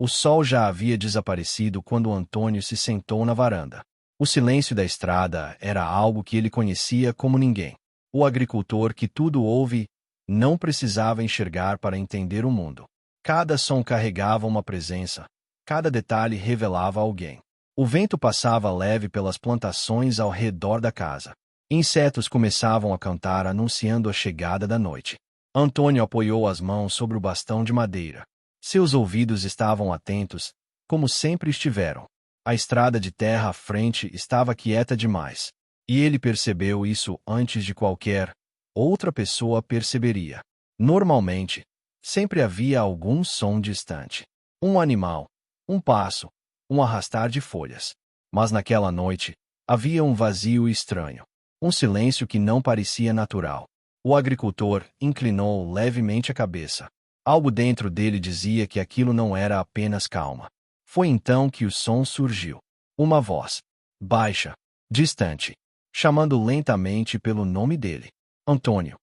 O sol já havia desaparecido quando Antônio se sentou na varanda. O silêncio da estrada era algo que ele conhecia como ninguém. O agricultor que tudo ouve não precisava enxergar para entender o mundo. Cada som carregava uma presença, cada detalhe revelava alguém. O vento passava leve pelas plantações ao redor da casa. Insetos começavam a cantar anunciando a chegada da noite. Antônio apoiou as mãos sobre o bastão de madeira. Seus ouvidos estavam atentos, como sempre estiveram. A estrada de terra à frente estava quieta demais. E ele percebeu isso antes de qualquer outra pessoa perceberia. Normalmente, sempre havia algum som distante. Um animal, um passo, um arrastar de folhas. Mas naquela noite, havia um vazio estranho. Um silêncio que não parecia natural. O agricultor inclinou levemente a cabeça. Algo dentro dele dizia que aquilo não era apenas calma. Foi então que o som surgiu. Uma voz, baixa, distante, chamando lentamente pelo nome dele. Antônio.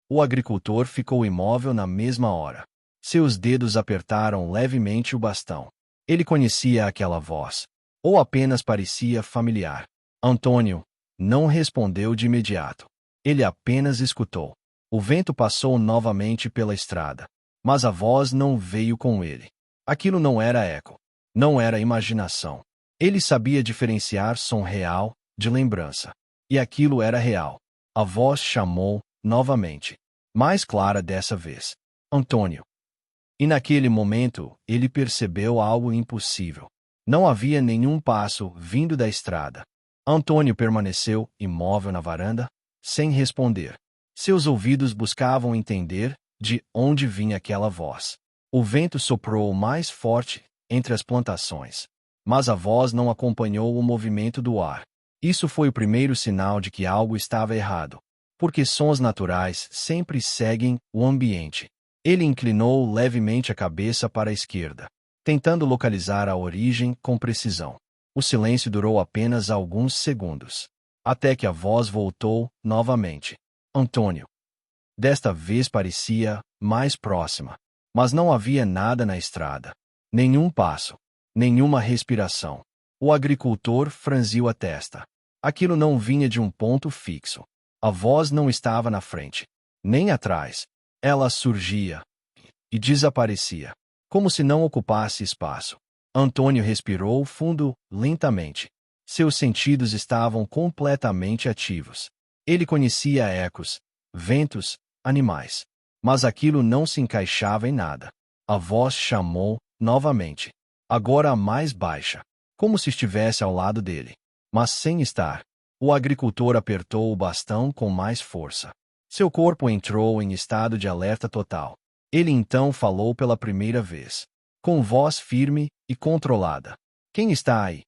O agricultor ficou imóvel na mesma hora. Seus dedos apertaram levemente o bastão. Ele conhecia aquela voz. Ou apenas parecia familiar. Antônio não respondeu de imediato. Ele apenas escutou. O vento passou novamente pela estrada. Mas a voz não veio com ele. Aquilo não era eco. Não era imaginação. Ele sabia diferenciar som real de lembrança. E aquilo era real. A voz chamou novamente. Mais clara dessa vez. Antônio. E naquele momento, ele percebeu algo impossível. Não havia nenhum passo vindo da estrada. Antônio permaneceu imóvel na varanda, sem responder. Seus ouvidos buscavam entender de onde vinha aquela voz. O vento soprou mais forte entre as plantações. Mas a voz não acompanhou o movimento do ar. Isso foi o primeiro sinal de que algo estava errado. Porque sons naturais sempre seguem o ambiente. Ele inclinou levemente a cabeça para a esquerda, tentando localizar a origem com precisão. O silêncio durou apenas alguns segundos, até que a voz voltou novamente. Antônio. Desta vez parecia mais próxima, mas não havia nada na estrada. Nenhum passo, nenhuma respiração. O agricultor franziu a testa. Aquilo não vinha de um ponto fixo. A voz não estava na frente, nem atrás. Ela surgia e desaparecia, como se não ocupasse espaço. Antônio respirou fundo, lentamente. Seus sentidos estavam completamente ativos. Ele conhecia ecos, ventos, animais. Mas aquilo não se encaixava em nada. A voz chamou novamente, agora mais baixa, como se estivesse ao lado dele. Mas sem estar. O agricultor apertou o bastão com mais força. Seu corpo entrou em estado de alerta total. Ele então falou pela primeira vez, com voz firme e controlada. Quem está aí?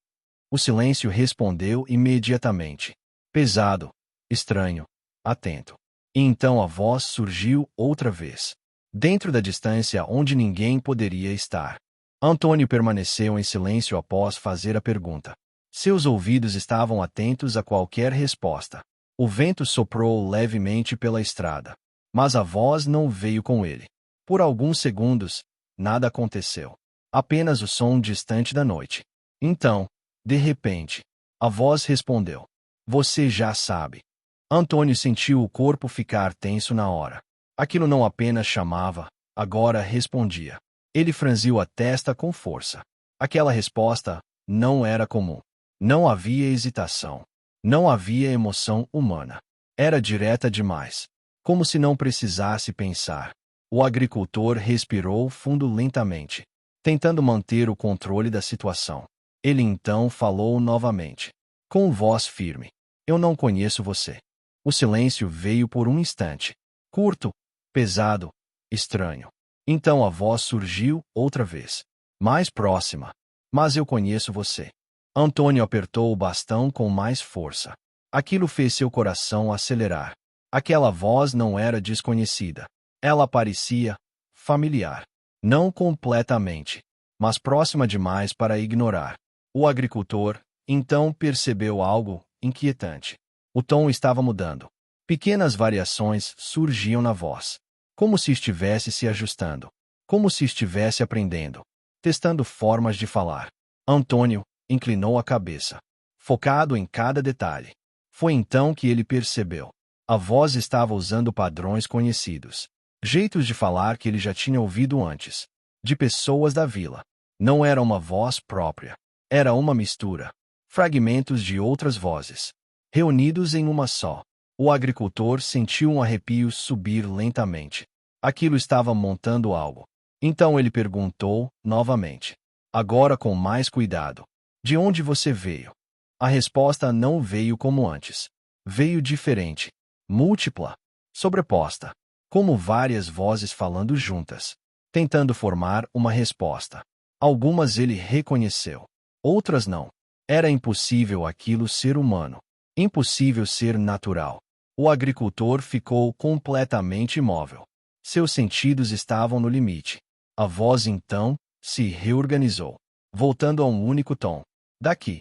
O silêncio respondeu imediatamente. Pesado, estranho, atento. E então a voz surgiu outra vez. Dentro da distância onde ninguém poderia estar. Antônio permaneceu em silêncio após fazer a pergunta. Seus ouvidos estavam atentos a qualquer resposta. O vento soprou levemente pela estrada. Mas a voz não veio com ele. Por alguns segundos, nada aconteceu. Apenas o som distante da noite. Então, de repente, a voz respondeu. Você já sabe. Antônio sentiu o corpo ficar tenso na hora. Aquilo não apenas chamava, agora respondia. Ele franziu a testa com força. Aquela resposta não era comum. Não havia hesitação. Não havia emoção humana. Era direta demais. Como se não precisasse pensar. O agricultor respirou fundo lentamente, tentando manter o controle da situação. Ele então falou novamente, com voz firme. Eu não conheço você. O silêncio veio por um instante. Curto, pesado, estranho. Então a voz surgiu outra vez. Mais próxima. Mas eu conheço você. Antônio apertou o bastão com mais força. Aquilo fez seu coração acelerar. Aquela voz não era desconhecida. Ela parecia familiar. Não completamente, mas próxima demais para ignorar. O agricultor, então, percebeu algo inquietante. O tom estava mudando. Pequenas variações surgiam na voz. Como se estivesse se ajustando. Como se estivesse aprendendo. testando formas de falar. Antônio inclinou a cabeça, focado em cada detalhe. Foi então que ele percebeu. A voz estava usando padrões conhecidos. Jeitos de falar que ele já tinha ouvido antes. De pessoas da vila. Não era uma voz própria. Era uma mistura. Fragmentos de outras vozes. Reunidos em uma só. O agricultor sentiu um arrepio subir lentamente. Aquilo estava montando algo. Então ele perguntou, novamente. Agora com mais cuidado. De onde você veio? A resposta não veio como antes. Veio diferente. Múltipla. Sobreposta. Como várias vozes falando juntas. Tentando formar uma resposta. Algumas ele reconheceu. Outras não. Era impossível aquilo ser humano. Impossível ser natural. O agricultor ficou completamente imóvel. Seus sentidos estavam no limite. A voz então se reorganizou, voltando a um único tom. Daqui.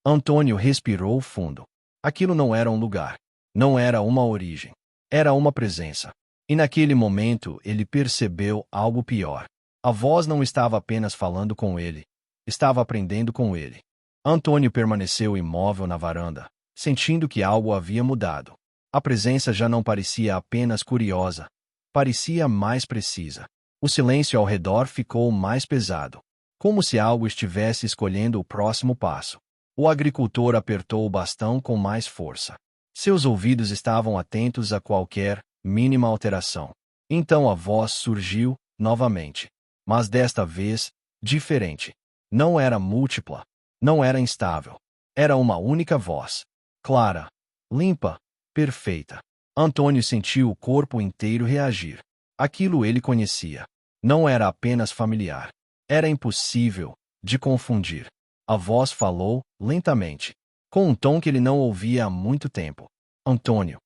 Antônio respirou fundo. Aquilo não era um lugar. Não era uma origem. Era uma presença. E naquele momento ele percebeu algo pior. A voz não estava apenas falando com ele. Estava aprendendo com ele. Antônio permaneceu imóvel na varanda, sentindo que algo havia mudado. A presença já não parecia apenas curiosa. Parecia mais precisa. O silêncio ao redor ficou mais pesado. Como se algo estivesse escolhendo o próximo passo. O agricultor apertou o bastão com mais força. Seus ouvidos estavam atentos a qualquer mínima alteração. Então a voz surgiu, novamente. Mas desta vez, diferente. Não era múltipla. Não era instável. Era uma única voz. Clara. Limpa. Perfeita. Antônio sentiu o corpo inteiro reagir. Aquilo ele conhecia. Não era apenas familiar. Era impossível de confundir. A voz falou, lentamente, com um tom que ele não ouvia há muito tempo. Antônio.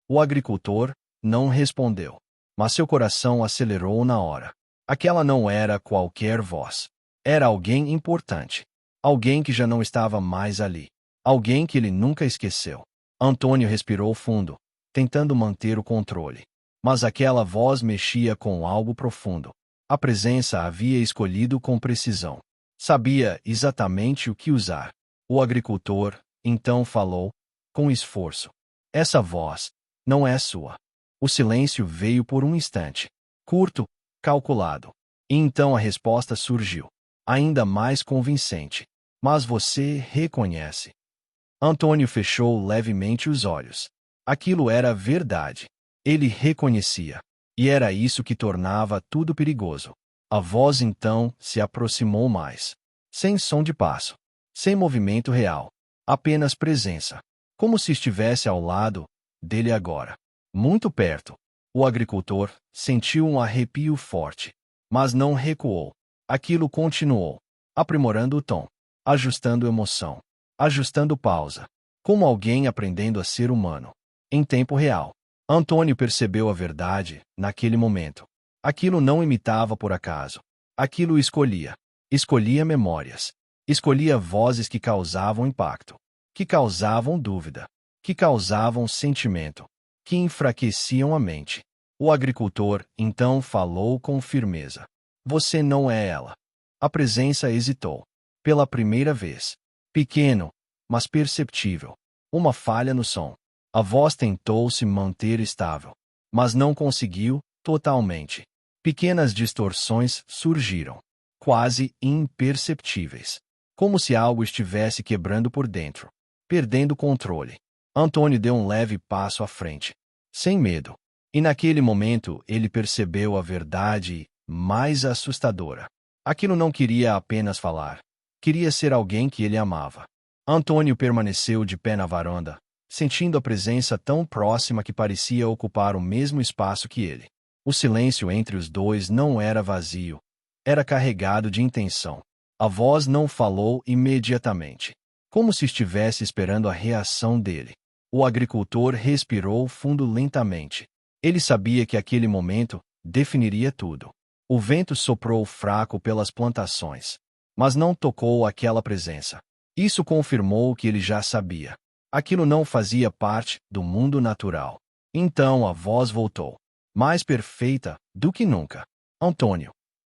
O agricultor não respondeu, mas seu coração acelerou na hora. Aquela não era qualquer voz. Era alguém importante. Alguém que já não estava mais ali. Alguém que ele nunca esqueceu. Antônio respirou fundo, tentando manter o controle. Mas aquela voz mexia com algo profundo. A presença havia escolhido com precisão. Sabia exatamente o que usar. O agricultor, então falou, com esforço. Essa voz não é sua. O silêncio veio por um instante. Curto, calculado. E então a resposta surgiu. Ainda mais convincente. Mas você reconhece. Antônio fechou levemente os olhos. Aquilo era verdade. Ele reconhecia. E era isso que tornava tudo perigoso. A voz então se aproximou mais. Sem som de passo. Sem movimento real. Apenas presença. Como se estivesse ao lado dele agora. Muito perto. O agricultor sentiu um arrepio forte. Mas não recuou. Aquilo continuou. Aprimorando o tom. Ajustando emoção. Ajustando pausa. Como alguém aprendendo a ser humano. Em tempo real. Antônio percebeu a verdade, naquele momento. Aquilo não imitava por acaso. Aquilo escolhia. Escolhia memórias. Escolhia vozes que causavam impacto. Que causavam dúvida. Que causavam sentimento. Que enfraqueciam a mente. O agricultor, então, falou com firmeza. Você não é ela. A presença hesitou. Pela primeira vez. Pequeno, mas perceptível. Uma falha no som. A voz tentou se manter estável. Mas não conseguiu, totalmente. Pequenas distorções surgiram. Quase imperceptíveis. Como se algo estivesse quebrando por dentro. Perdendo o controle. Antônio deu um leve passo à frente. Sem medo. E naquele momento ele percebeu a verdade mais assustadora. Aquilo não queria apenas falar. Queria ser alguém que ele amava. Antônio permaneceu de pé na varanda, sentindo a presença tão próxima que parecia ocupar o mesmo espaço que ele. O silêncio entre os dois não era vazio. Era carregado de intenção. A voz não falou imediatamente. Como se estivesse esperando a reação dele. O agricultor respirou fundo lentamente. Ele sabia que aquele momento definiria tudo. O vento soprou fraco pelas plantações. Mas não tocou aquela presença. Isso confirmou o que ele já sabia. Aquilo não fazia parte do mundo natural. Então a voz voltou. Mais perfeita do que nunca. Antônio.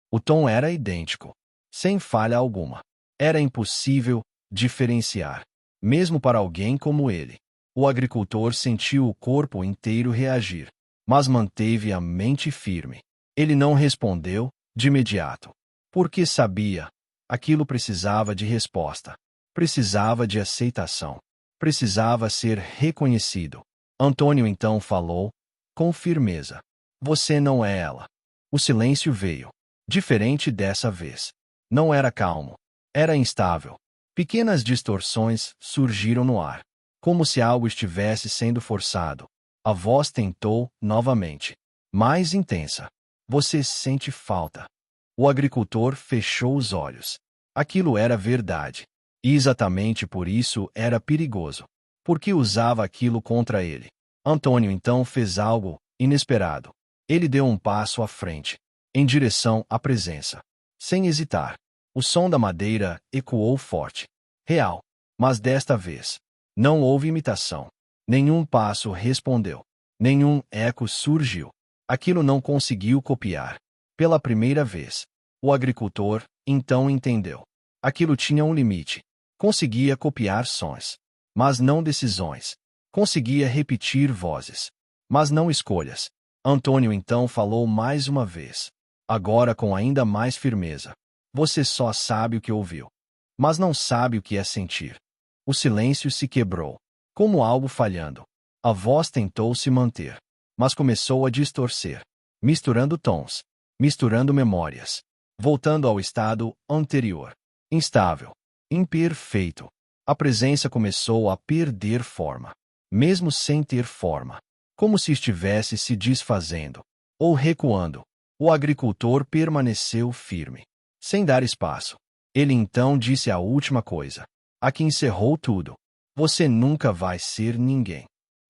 O tom era idêntico. sem falha alguma. Era impossível diferenciar, mesmo para alguém como ele. O agricultor sentiu o corpo inteiro reagir, mas manteve a mente firme. Ele não respondeu de imediato, porque sabia, aquilo precisava de resposta, precisava de aceitação, precisava ser reconhecido. Antônio então falou, com firmeza: "Você não é ela." O silêncio veio, diferente dessa vez. Não era calmo, era instável. Pequenas distorções surgiram no ar, como se algo estivesse sendo forçado. A voz tentou novamente, mais intensa: "Você sente falta." O agricultor fechou os olhos. Aquilo era verdade. E exatamente por isso era perigoso. Porque usava aquilo contra ele. Antônio então fez algo inesperado. Ele deu um passo à frente, em direção à presença. Sem hesitar. O som da madeira ecoou forte. Real. Mas desta vez, não houve imitação. Nenhum passo respondeu. Nenhum eco surgiu. Aquilo não conseguiu copiar. Pela primeira vez, o agricultor então entendeu. Aquilo tinha um limite. Conseguia copiar sons, mas não decisões. Conseguia repetir vozes, mas não escolhas. Antônio então falou mais uma vez, agora com ainda mais firmeza: "Você só sabe o que ouviu, mas não sabe o que é sentir." O silêncio se quebrou, como algo falhando. A voz tentou se manter, mas começou a distorcer, misturando tons, misturando memórias, voltando ao estado anterior. Instável, imperfeito. A presença começou a perder forma, mesmo sem ter forma, como se estivesse se desfazendo ou recuando. O agricultor permaneceu firme, sem dar espaço. Ele então disse a última coisa, a que encerrou tudo: "Você nunca vai ser ninguém,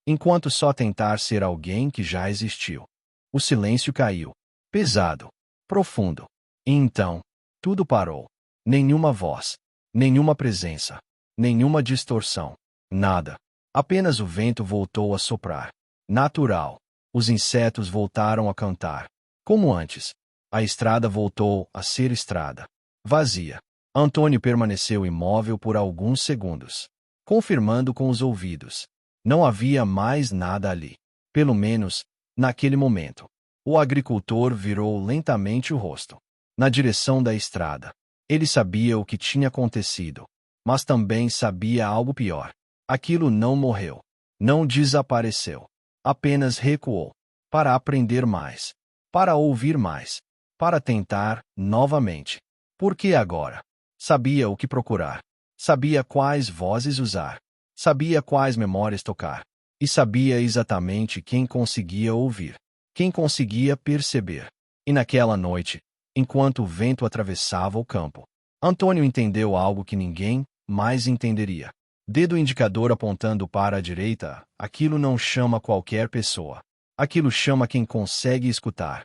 enquanto só tentar ser alguém que já existiu." O silêncio caiu, pesado, profundo. E então, tudo parou. Nenhuma voz, nenhuma presença, nenhuma distorção, nada. Apenas o vento voltou a soprar. Natural. Os insetos voltaram a cantar. Como antes. A estrada voltou a ser estrada. Vazia. Antônio permaneceu imóvel por alguns segundos, confirmando com os ouvidos. Não havia mais nada ali. Pelo menos, naquele momento. O agricultor virou lentamente o rosto, na direção da estrada. Ele sabia o que tinha acontecido, mas também sabia algo pior. Aquilo não morreu, não desapareceu, apenas recuou, para aprender mais, para ouvir mais, para tentar novamente. Porque agora sabia o que procurar, sabia quais vozes usar, sabia quais memórias tocar, e sabia exatamente quem conseguia ouvir, quem conseguia perceber. E naquela noite, enquanto o vento atravessava o campo, Antônio entendeu algo que ninguém mais entenderia. Dedo indicador apontando para a direita, aquilo não chama qualquer pessoa. Aquilo chama quem consegue escutar,